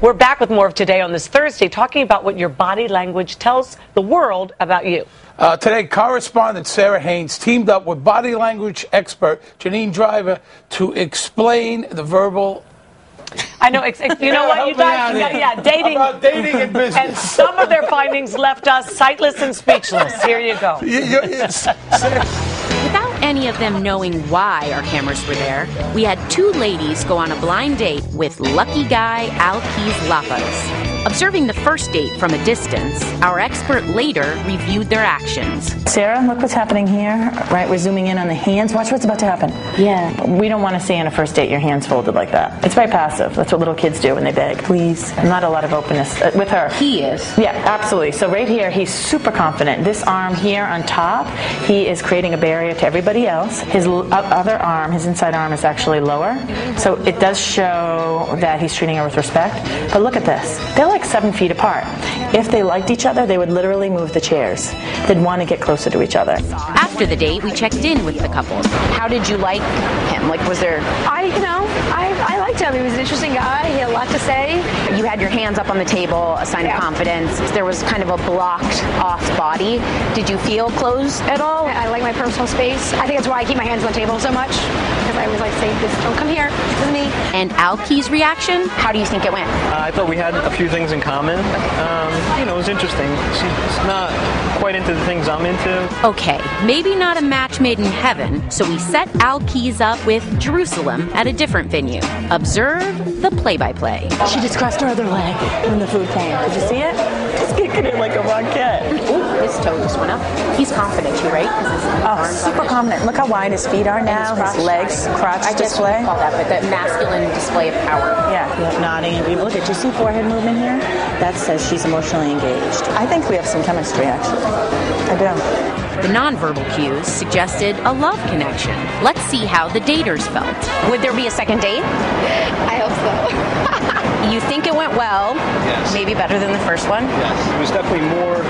We're back with more of Today on this Thursday, talking about what your body language tells the world about you. Today, correspondent Sarah Haynes teamed up with body language expert Janine Driver to explain the verbal. I know, you know what, you guys, dating. About dating and business. And some of their findings left us sightless and speechless. Here you go. Without any of them knowing why our cameras were there, we had two ladies go on a blind date with lucky guy Alkees Lapas. Observing the first date from a distance, our expert later reviewed their actions. Sarah, look what's happening here. Right, we're zooming in on the hands. Watch what's about to happen. Yeah. We don't want to see on a first date your hands folded like that. It's very passive. That's what little kids do when they beg. Please. Not a lot of openness with her. He is. Yeah, absolutely. So right here, he's super confident. This arm here on top, he is creating a barrier to everybody else. His other arm, his inside arm, is actually lower. So it does show that he's treating her with respect. But look at this. They're like 7 feet apart. If they liked each other, they would literally move the chairs. They'd want to get closer to each other. After the date, we checked in with the couple. How did you like him? Like, was there... I liked him. He was an interesting guy. He had a lot to say. You had your hands up on the table, a sign of confidence. There was kind of a blocked off body. Did you feel closed at all? I like my personal space. I think that's why I keep my hands on the table so much. Because I always like to say, don't come here. This is me. And Alkees' reaction? How do you think it went? I thought we had a few things in common. It was interesting. She's not quite into the things I'm into. Okay, maybe not a match made in heaven, so we set Alkees up with Jerusalem at a different venue. Observe the play-by-play. She just crossed her other leg when the food came. Did you see it? Just kicking it like a rocket. Ooh, his toe just went up. He's confident too, right? Oh, super confident. Look how wide his feet are now. His legs, crotch display. I call that, but the masculine display of power. Yeah, nodding. And look at, you see forehead movement here? That says she's emotionally engaged. I think we have some chemistry, actually. I do. The nonverbal cues suggested a love connection. Let's see how the daters felt. Would there be a second date? I hope so. You think it went well? Yes. Maybe better than the first one? Yes, there was definitely more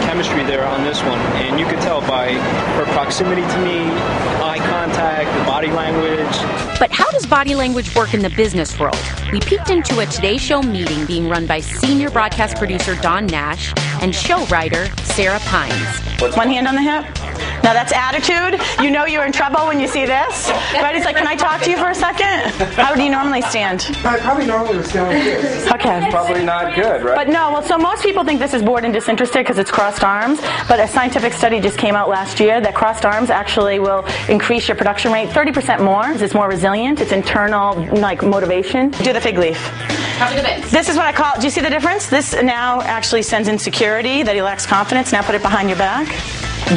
chemistry there on this one, and you could tell by her proximity to me, eye contact, the body language. But how does body language work in the business world? We peeked into a Today Show meeting being run by senior broadcast producer Don Nash and show writer Sarah Pines. One hand on the hip. Now that's attitude. You know you're in trouble when you see this. Right? It's like, can I talk to you for a second? How do you normally stand? I probably normally would stand like this. Okay. Probably not good, right? But no, well, so most people think this is bored and disinterested because it's crossed arms, but a scientific study just came out last year that crossed arms actually will increase your production rate 30% more. It's more resilient. It's internal, like, motivation. Do the fig leaf. This is what I call, do you see the difference? This now actually sends insecurity, that he lacks confidence. Now put it behind your back.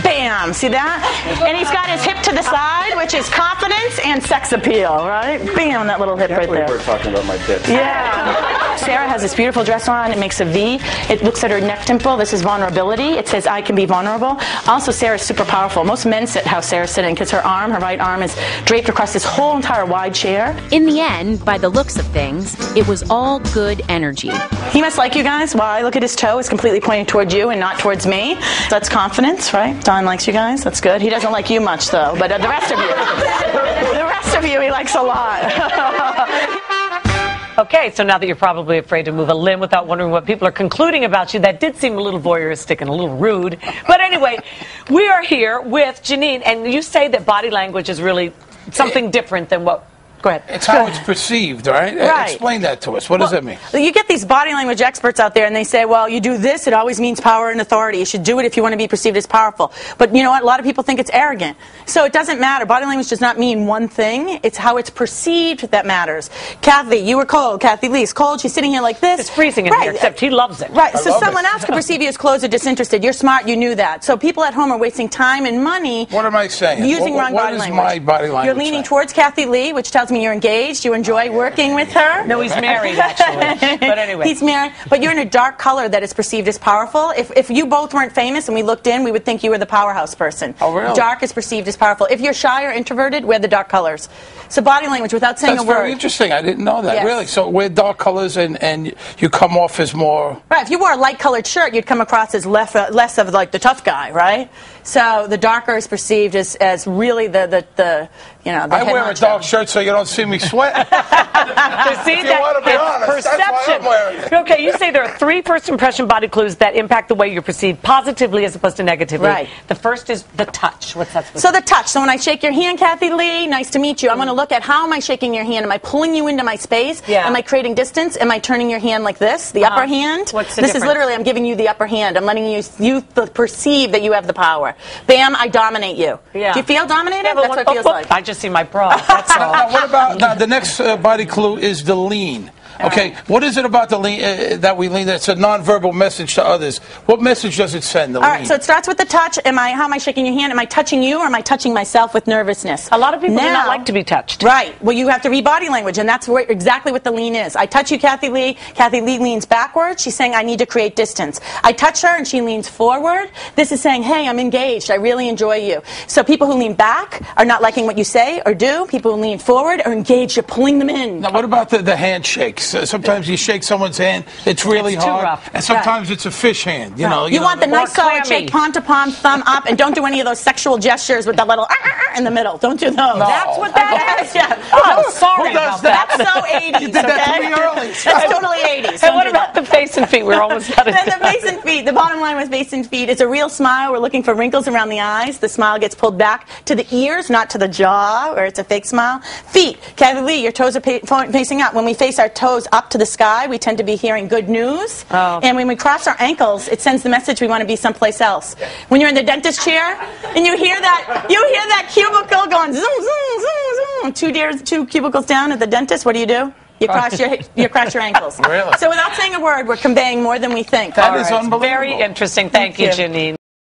Bam! See that? And he's got his hip to the side, which is confidence and sex appeal, right? Bam, that little hip right there. We're talking about my tits. Yeah. Sarah has this beautiful dress on. It makes a V. It looks at her neck dimple. This is vulnerability. It says, I can be vulnerable. Also, Sarah's super powerful. Most men sit how Sarah's sitting because her right arm is draped across this whole entire wide chair. In the end, by the looks of things, it was all good energy. He must like you guys. Why? Look at his toe. It's completely pointing toward you and not towards me. So that's confidence, right? Don likes you guys. That's good. He doesn't like you much, though. But the rest of you, he likes a lot. Okay, so now that you're probably afraid to move a limb without wondering what people are concluding about you, that did seem a little voyeuristic and a little rude. But anyway, we are here with Janine, and you say that body language is really something different than what... Go ahead. It's how it's perceived, right? Explain that to us. What does that mean? You get these body language experts out there, and they say, well, you do this, it always means power and authority. You should do it if you want to be perceived as powerful. But you know what? A lot of people think it's arrogant. So it doesn't matter. Body language does not mean one thing. It's how it's perceived that matters. Kathy, you were cold. Kathy Lee's cold. She's sitting here like this. It's freezing in here, except he loves it. Right. So someone else could perceive you as closed or disinterested. You're smart. You knew that. So people at home are wasting time and money. What am I saying? Using wrong body language. What is my body language? You're leaning towards Kathy Lee, which tells me you're engaged. You enjoy working with her. No, he's married, actually. But anyway. He's married. But you're in a dark color that is perceived as powerful. If you both weren't famous and we looked in, we would think you were the powerhouse person. Oh, really? Dark is perceived as powerful. If you're shy or introverted, we're the dark colors. So body language without saying a word. That's very interesting. I didn't know that. Yes. Really? So we're dark colors and you come off as more... Right. If you wore a light colored shirt, you'd come across as less of like the tough guy, right? So the darker is perceived as really the you know, the I head wear a honcho. dark shirt so you don't see me sweat. To see If you want to be honest, that's why I'm wearing it. Okay, you say there are 3 first impression body clues that impact the way you're perceived positively as opposed to negatively. Right. The first is the touch. What's that supposed So the touch. So when I shake your hand, Kathy Lee, nice to meet you. I'm going to look at how am I shaking your hand? Am I pulling you into my space? Yeah. Am I creating distance? Am I turning your hand like this, the upper hand? What's the This is difference? literally, I'm giving you the upper hand. I'm letting you perceive that you have the power. Bam, I dominate you. Yeah. Do you feel dominated? Yeah, but That's what it feels like. I just see my bra. That's all. Now, what about now? The next body clue is the lean. Okay, what is it about the lean that we lean? That's a nonverbal message to others. What message does it send? The All lean. right, so it starts with the touch. How am I shaking your hand? Am I touching you or am I touching myself with nervousness? A lot of people do not Now- like to be touched. Right. Well, you have to read body language, and that's exactly what the lean is. I touch you, Kathy Lee. Kathy Lee leans backwards. She's saying, I need to create distance. I touch her, and she leans forward. This is saying, hey, I'm engaged. I really enjoy you. So people who lean back are not liking what you say or do. People who lean forward are engaged. You're pulling them in. Now, what about the handshakes? Sometimes you shake someone's hand, it's really It's too hard. rough. And sometimes it's a fish hand. You know, You want the nice solid clammy. shake, palm to palm, thumb up, and don't do any of those sexual gestures with the little in the middle. Don't do those. That's what that is? Yeah. Oh, sorry Who does about that? that. That's so 80s. You did that to okay? me early. That's totally 80s. And Don't what do about that. the face and feet? We're almost out of Then the time. face and feet. The bottom line was face and feet. It's a real smile. We're looking for wrinkles around the eyes. The smile gets pulled back to the ears, not to the jaw, or it's a fake smile. Feet. Kathy Lee, your toes are facing up. When we face our toes up to the sky, we tend to be hearing good news. Oh. And when we cross our ankles, it sends the message we want to be someplace else. When you're in the dentist chair and you hear that cubicle going zoom, zoom, zoom, zoom. Two cubicles down at the dentist, what do? You cross your ankles. Really? So without saying a word, we're conveying more than we think. That is unbelievable. Very interesting. Thank you, you. Janine.